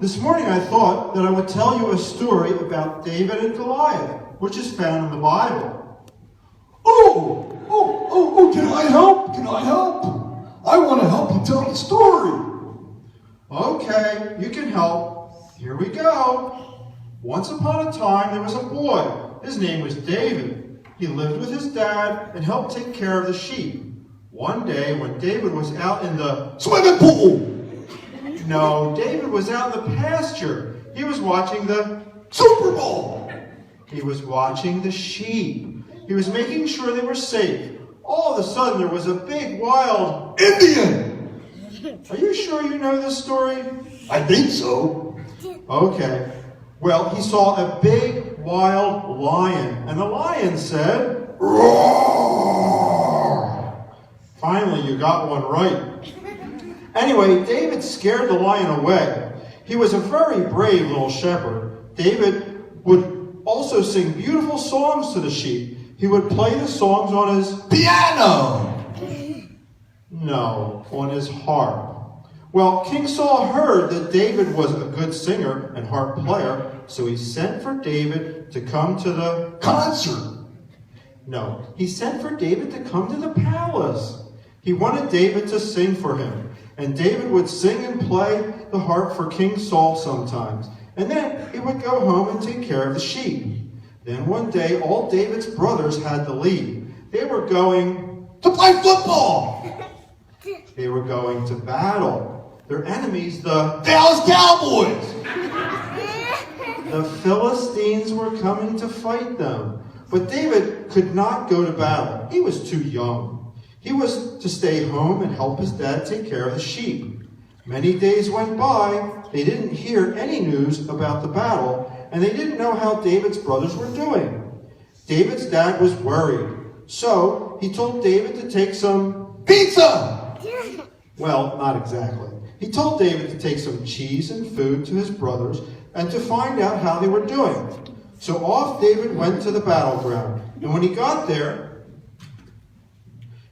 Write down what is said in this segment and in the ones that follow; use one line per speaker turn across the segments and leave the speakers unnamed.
this morning I thought that I would tell you a story about David and Goliath, which is found in the Bible.
Can I help? Can I help? I want to help you tell the story.
Okay, you can help. Here we go. Once upon a time, there was a boy. His name was David. He lived with his dad and helped take care of the sheep. One day, when David was out in the
Swimming pool.
No, David was out in the pasture. He was watching the
Super Bowl.
He was watching the sheep. He was making sure they were safe. All of a sudden, there was a big, wild
Indian.
Are you sure you know this story?
I think so.
Okay. Well, he saw a big, wild lion, and the lion said,
Roar!
Finally, you got one right. Anyway, David scared the lion away. He was a very brave little shepherd. David would also sing beautiful songs to the sheep. He would play the songs on his
piano.
No, on his harp. Well, King Saul heard that David was a good singer and harp player, so he sent for David to come to the
concert.
No, he sent for David to come to the palace. He wanted David to sing for him, and David would sing and play the harp for King Saul sometimes, and then he would go home and take care of the sheep. Then one day, all David's brothers had to leave. They were going
to play football.
They were going to battle. Their enemies, the
Dallas Cowboys.
The Philistines were coming to fight them. But David could not go to battle. He was too young. He was to stay home and help his dad take care of the sheep. Many days went by. They didn't hear any news about the battle, and they didn't know how David's brothers were doing. David's dad was worried. So he told David to take some
pizza.
Well, not exactly. He told David to take some cheese and food to his brothers and to find out how they were doing. So off David went to the battleground. And when he got there,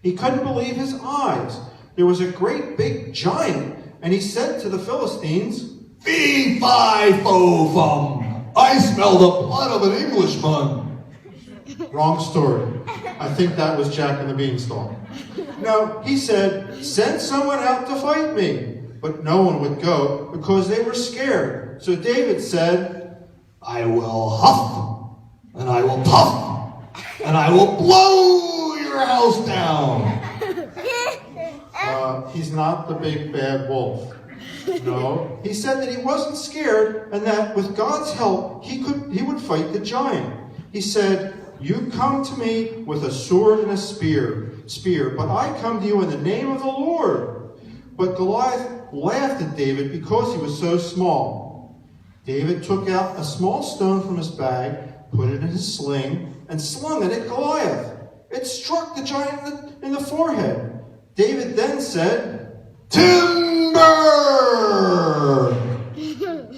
he couldn't believe his eyes. There was a great big giant, and he said to the Philistines,
Fee, fi, fo, fum. I smell the blood of an Englishman.
Wrong story. I think that was Jack and the Beanstalk. No, he said, send someone out to fight me. But no one would go because they were scared. So David said,
I will huff, and I will puff, and I will blow your house down.
He's not the big bad wolf. No, he said that he wasn't scared and that with God's help, he would fight the giant. He said, you come to me with a sword and a spear, but I come to you in the name of the Lord. But Goliath laughed at David because he was so small. David took out a small stone from his bag, put it in his sling, and slung it at Goliath. It struck the giant in the forehead. David then said, Timber!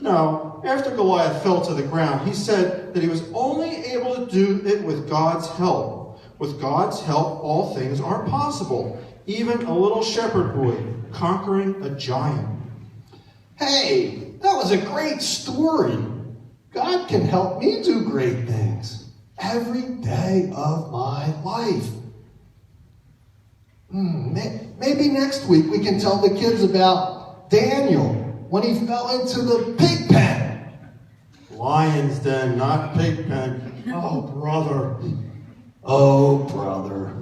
No, after Goliath fell to the ground, he said that he was only able to do it with God's help. With God's help, all things are possible. Even a little shepherd boy conquering a giant.
Hey, that was a great story. God can help me do great things every day of my life. Maybe next week we can tell the kids about Daniel when he fell into the pig pen.
Lion's den, not pig pen. Oh, brother.
Oh, brother.